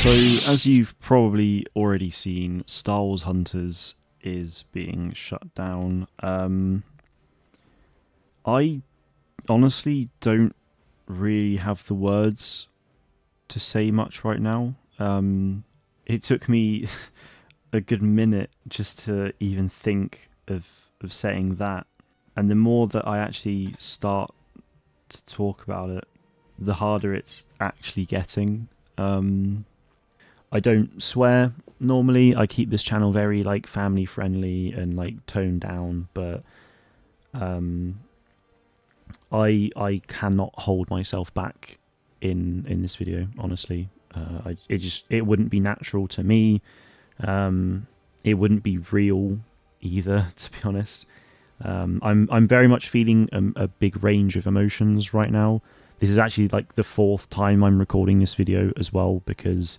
So, as you've probably already seen, Star Wars Hunters is being shut down. I honestly don't really have the words to say much right now. It took me a good minute just to even think of saying that. And the more that I actually start to talk about it, the harder it's actually getting. I don't swear normally. I keep this channel very like family friendly and like toned down, but I cannot hold myself back in this video. Honestly, it wouldn't be natural to me. It wouldn't be real either, to be honest. I'm very much feeling a big range of emotions right now. This is actually like the fourth time I'm recording this video as well, because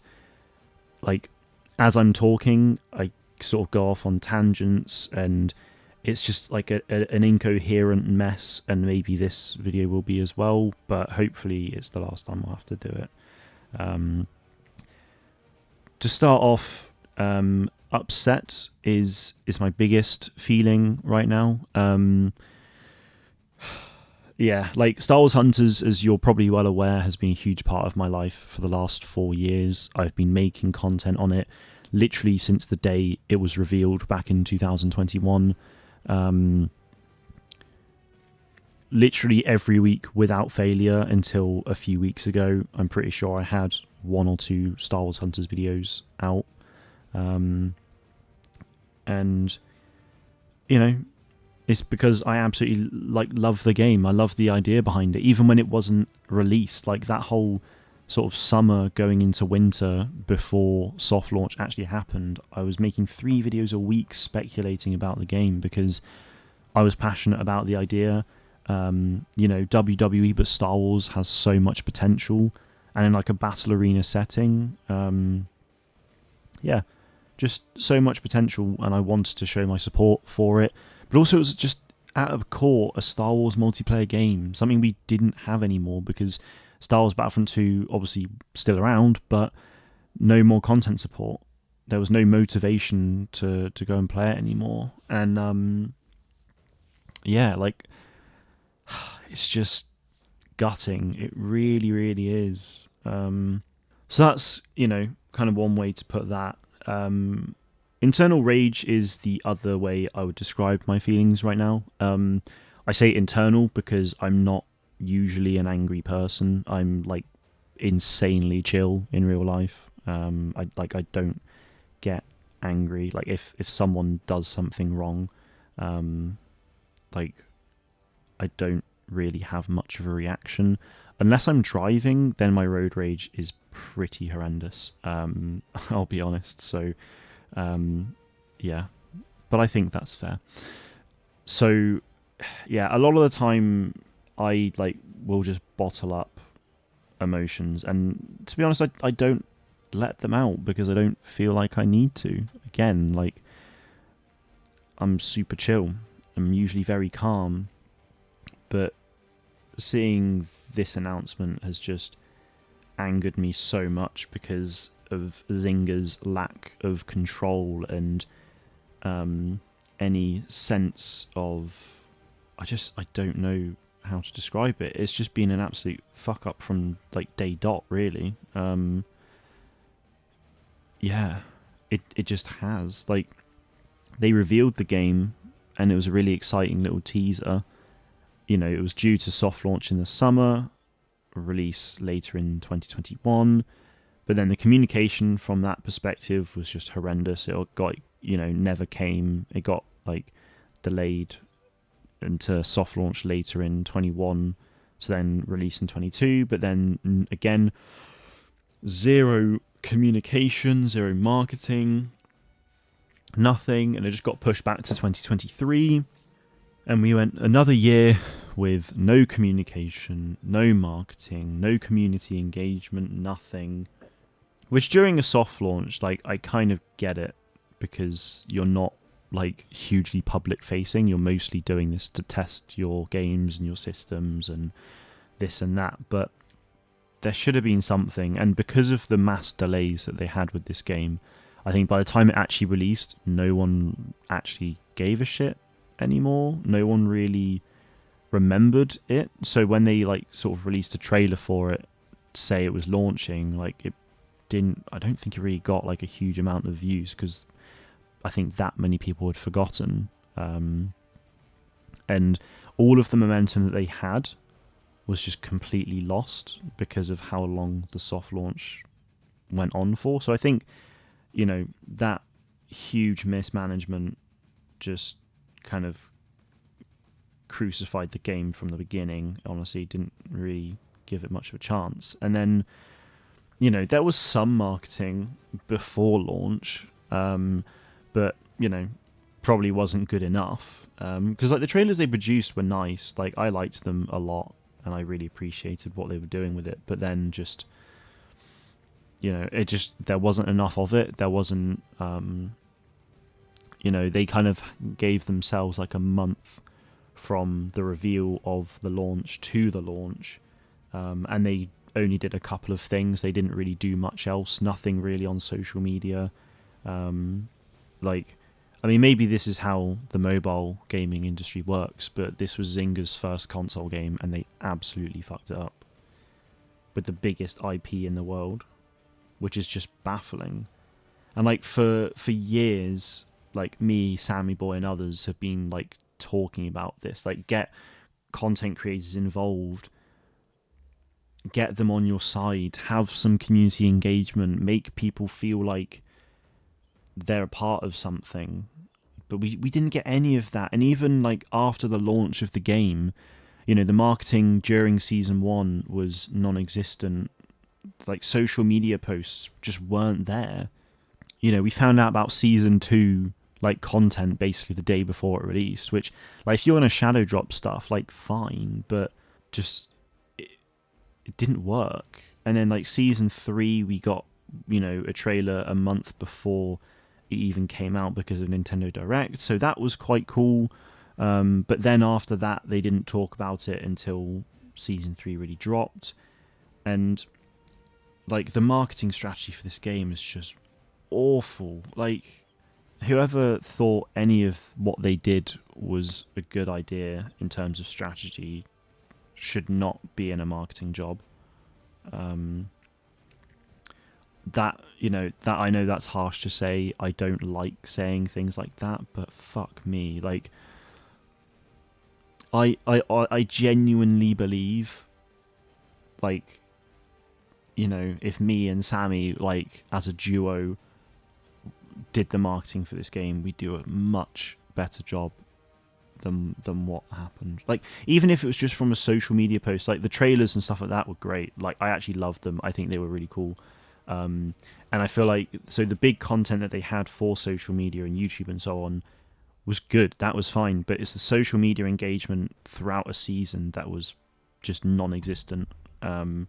like as I'm talking, I sort of go off on tangents, and it's just like an incoherent mess, and maybe this video will be as well, but hopefully it's the last time I'll have to do it. To start off, upset is my biggest feeling right now. Yeah, like Star Wars Hunters, as you're probably well aware, has been a huge part of my life for the last 4 years. I've been making content on it literally since the day it was revealed back in 2021. Literally every week without failure until a few weeks ago. I'm pretty sure I had 1 or 2 Star Wars Hunters videos out. And, you know, it's because I absolutely like love the game. I love the idea behind it, even when it wasn't released. Like that whole sort of summer going into winter before soft launch actually happened, I was making 3 videos a week speculating about the game because I was passionate about the idea. You know, WWE but Star Wars has so much potential, and in like a battle arena setting, yeah, just so much potential, and I wanted to show my support for it. But also it was just at a core a Star Wars multiplayer game, something we didn't have anymore because Star Wars Battlefront 2 obviously still around, but no more content support. There was no motivation to go and play it anymore. And yeah, like it's just gutting. It really, really is. So that's, you know, kind of one way to put that. Internal rage is the other way I would describe my feelings right now. I say internal because I'm not usually an angry person. I'm like insanely chill in real life. I don't get angry. Like if someone does something wrong, like I don't really have much of a reaction. Unless I'm driving, then my road rage is pretty horrendous. I'll be honest. So, yeah, but I think that's fair. So, yeah, a lot of the time I like will just bottle up emotions, and to be honest, I don't let them out because I don't feel like I need to. Again, like I'm super chill. I'm usually very calm, but seeing this announcement has just angered me so much because of Zynga's lack of control and any sense of I don't know how to describe it. It's just been an absolute fuck up from like day dot, really. Yeah, it just has. Like they revealed the game and it was a really exciting little teaser. You know, it was due to soft launch in the summer, release later in 2021. But then the communication from that perspective was just horrendous. It got, you know, never came. It got like delayed into soft launch later in 21, so then release in 22. But then again, zero communication, zero marketing, nothing. And it just got pushed back to 2023. And we went another year with no communication, no marketing, no community engagement, nothing. Which during a soft launch, like, I kind of get it because you're not like hugely public facing. You're mostly doing this to test your games and your systems and this and that. But there should have been something, and because of the mass delays that they had with this game, I think by the time it actually released, no one actually gave a shit anymore. No one really remembered it. So when they like sort of released a trailer for it, say it was launching, like it didn't. I don't think it really got like a huge amount of views because I think that many people had forgotten, and all of the momentum that they had was just completely lost because of how long the soft launch went on for. So I think, you know, that huge mismanagement just kind of crucified the game from the beginning. Honestly, didn't really give it much of a chance. And then, you know, there was some marketing before launch, but, you know, probably wasn't good enough. Because like the trailers they produced were nice. Like I liked them a lot and I really appreciated what they were doing with it. But then just, you know, it just, there wasn't enough of it. There wasn't, you know, they kind of gave themselves like a month from the reveal of the launch to the launch. And they only did a couple of things. They didn't really do much else. Nothing really on social media. Like, I mean, maybe this is how the mobile gaming industry works, but this was Zynga's first console game, and they absolutely fucked it up with the biggest IP in the world, which is just baffling. And like for years, like me, Sammy Boy, and others have been like talking about this. Like, get content creators involved, get them on your side, have some community engagement, make people feel like they're a part of something. But we didn't get any of that. And even like after the launch of the game, you know, the marketing during season 1 was non-existent. Like social media posts just weren't there. You know, we found out about season 2 like content basically the day before it released, which like if you're gonna shadow drop stuff, like fine, but just it didn't work. And then like season 3 we got, you know, a trailer a month before it even came out because of Nintendo Direct, so that was quite cool. But then after that they didn't talk about it until season 3 really dropped. And like the marketing strategy for this game is just awful. Like whoever thought any of what they did was a good idea in terms of strategy should not be in a marketing job. That, you know, that I know that's harsh to say. I don't like saying things like that, but fuck me. Like I genuinely believe, like, you know, if me and Sammy, like as a duo, did the marketing for this game, we'd do a much better job than what happened. Like even if it was just from a social media post, like the trailers and stuff like that were great. Like I actually loved them. I think they were really cool. And I feel like, so the big content that they had for social media and YouTube and so on was good. That was fine. But it's the social media engagement throughout a season that was just non-existent. And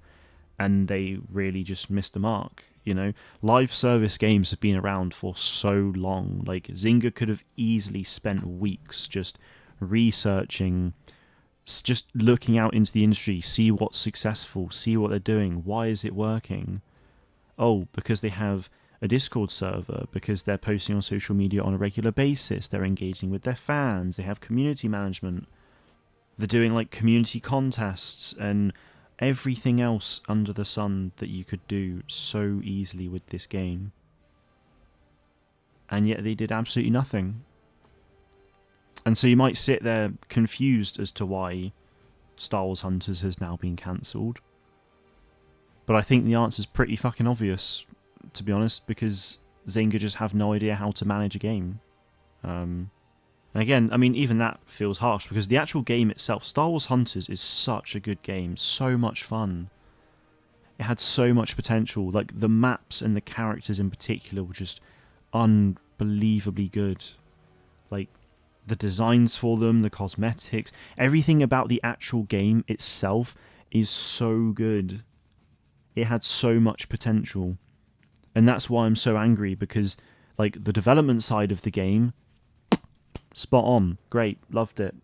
they really just missed the mark. You know, live service games have been around for so long. Like Zynga could have easily spent weeks just researching, just looking out into the industry, see what's successful, see what they're doing. Why is it working? Oh, because they have a Discord server, because they're posting on social media on a regular basis, they're engaging with their fans, they have community management, they're doing like community contests and everything else under the sun that you could do so easily with this game. And yet they did absolutely nothing. And so you might sit there confused as to why Star Wars Hunters has now been cancelled. But I think the answer's pretty fucking obvious, to be honest, because Zynga just have no idea how to manage a game. And again, I mean, even that feels harsh, because the actual game itself, Star Wars Hunters, is such a good game, so much fun. It had so much potential. Like, the maps and the characters in particular were just unbelievably good. Like, the designs for them, the cosmetics, everything about the actual game itself is so good. It had so much potential. And that's why I'm so angry, because like the development side of the game, spot on, great, loved it.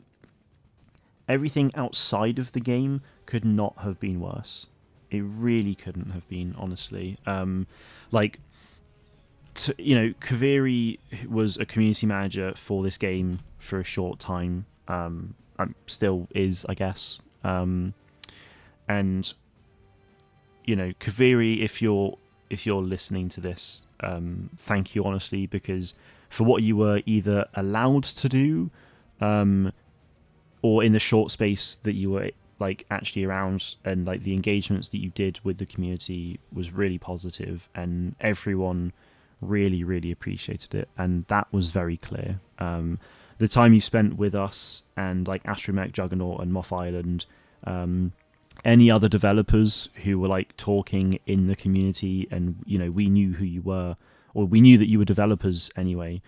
Everything outside of the game could not have been worse. It really couldn't have been, honestly. Like, Kaveri was a community manager for this game for a short time. Still is, I guess. And Kaveri, if you're listening to this, thank you, honestly, because for what you were either allowed to do, or in the short space that you were like actually around, and like the engagements that you did with the community was really positive, and everyone really, really appreciated it, and that was very clear. The time you spent with us and like Astromech, Juggernaut, and Moth Island, any other developers who were like talking in the community, and we knew who you were, or we knew that you were developers anyway,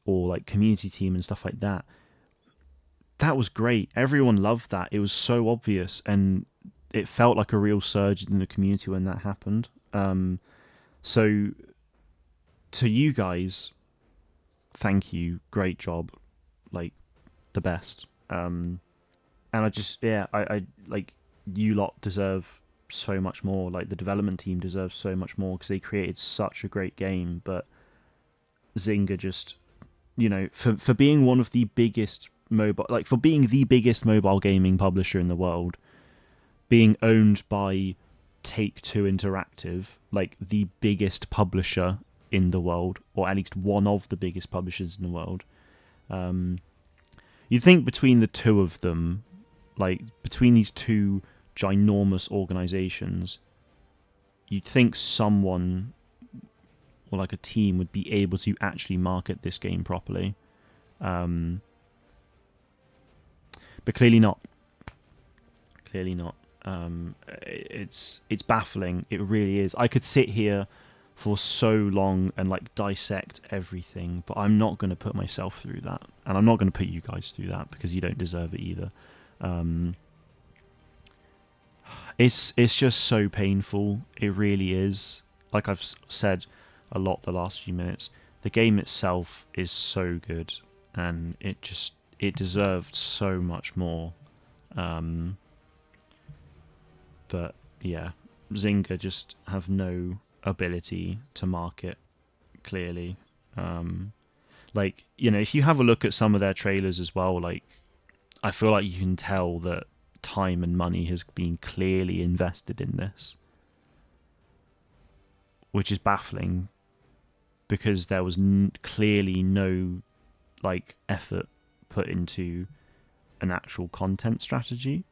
or like community team and stuff like that. That was great. Everyone loved that. It was so obvious, and it felt like a real surge in the community when that happened. So to you guys, thank you. Great job. Like, the best. And I like, you lot deserve so much more. Like, the development team deserves so much more because they created such a great game. But Zynga just, for being one of the biggest for being the biggest mobile gaming publisher in the world, being owned by Take-Two Interactive, like the biggest publisher in the world, or at least one of the biggest publishers in the world. You'd think between the two of them, like between these two ginormous organizations, you'd think someone or like a team would be able to actually market this game properly. But clearly not. Clearly not. It's baffling. It really is. I could sit here for so long and like dissect everything, but I'm not going to put myself through that, and I'm not going to put you guys through that because you don't deserve it either. It's just so painful. It really is. Like I've said a lot the last few minutes, the game itself is so good, and it deserved so much more. But yeah, Zynga just have no ability to market, clearly. If you have a look at some of their trailers as well, like, I feel like you can tell that time and money has been clearly invested in this, which is baffling because there was clearly no like effort put into an actual content strategy.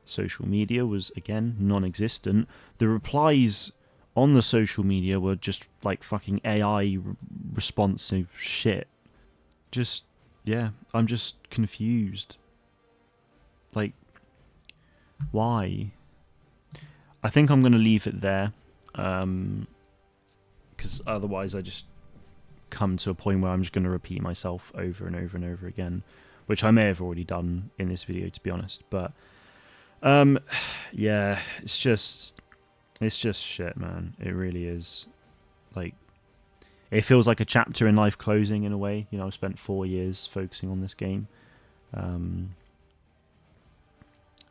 Social media was, again, non-existent. The replies on the social media were just like fucking AI responsive shit. Just, yeah, I'm just confused. Like, why? I think I'm going to leave it there, because otherwise I just come to a point where I'm just going to repeat myself over and over and over again, which I may have already done in this video, to be honest. But yeah, it's just shit, man. It really is. Like, it feels like a chapter in life closing in a way. I've spent 4 years focusing on this game,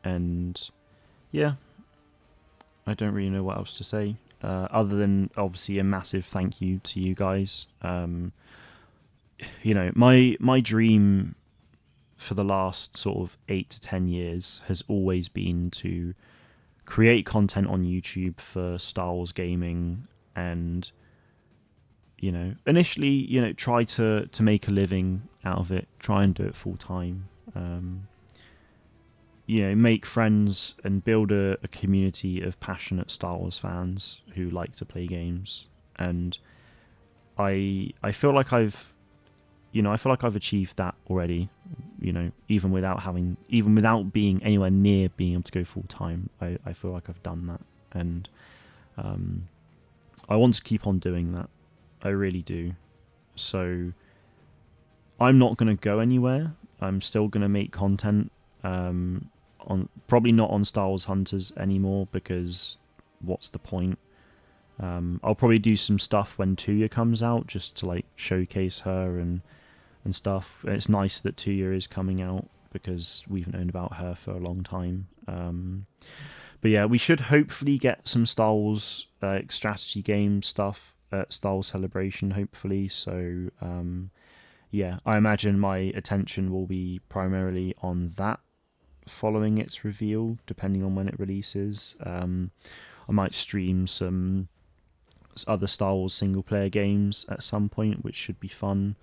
and yeah, I don't really know what else to say, other than obviously a massive thank you to you guys. My dream for the last sort of 8 to 10 years has always been to create content on YouTube for Star Wars gaming, and initially try to make a living out of it, try and do it full time, make friends and build a community of passionate Star Wars fans who like to play games. And I feel like I've achieved that already, even without being anywhere near being able to go full time. I feel like I've done that, and I want to keep on doing that. I really do. So I'm not going to go anywhere. I'm still going to make content, probably not on Star Wars Hunters anymore, because what's the point? I'll probably do some stuff when Tuya comes out, just to like showcase her and stuff. It's nice that Tuya is coming out because we've known about her for a long time. But yeah, we should hopefully get some Star Wars strategy game stuff at Star Wars Celebration, hopefully. So yeah, I imagine my attention will be primarily on that following its reveal, depending on when it releases. I might stream some other Star Wars single player games at some point, which should be fun.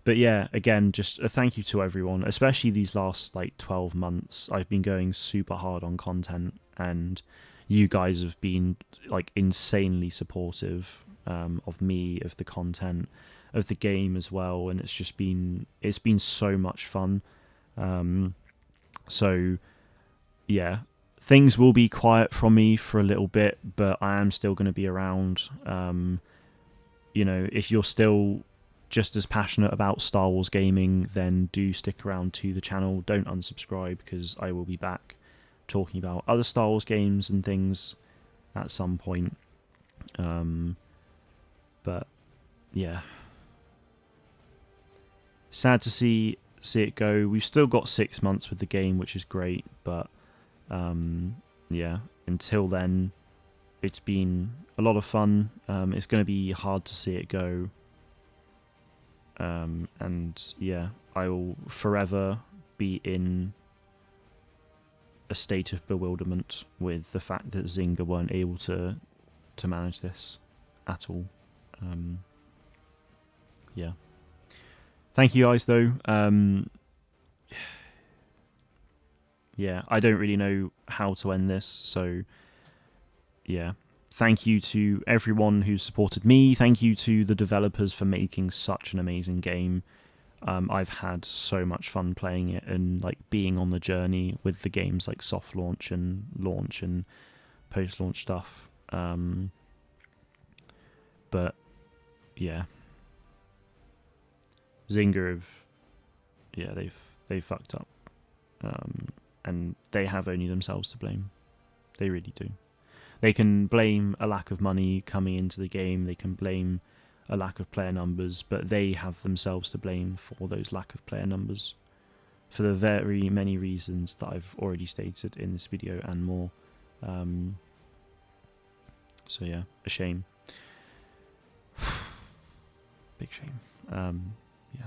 But yeah, again, just a thank you to everyone, especially these last like 12 months. I've been going super hard on content, and you guys have been like insanely supportive of me, of the content, of the game as well, and it's been so much fun. So yeah, things will be quiet from me for a little bit, but I am still going to be around. If you're still just as passionate about Star Wars gaming, then do stick around to the channel. Don't unsubscribe, because I will be back talking about other Star Wars games and things at some point. But yeah, sad to see it go. We've still got 6 months with the game, which is great, but yeah, until then, it's been a lot of fun. It's going to be hard to see it go. And yeah, I will forever be in a state of bewilderment with the fact that Zynga weren't able to manage this at all. Yeah. Thank you guys, though. Yeah, I don't really know how to end this, so yeah. Thank you to everyone who supported me. Thank you to the developers for making such an amazing game. I've had so much fun playing it and like being on the journey with the game's like soft launch and post-launch stuff. But yeah, Zynga they've fucked up, and they have only themselves to blame. They really do. They can blame a lack of money coming into the game. They can blame a lack of player numbers, but they have themselves to blame for those lack of player numbers, for the very many reasons that I've already stated in this video and more. So yeah, a shame. Big shame. Yeah.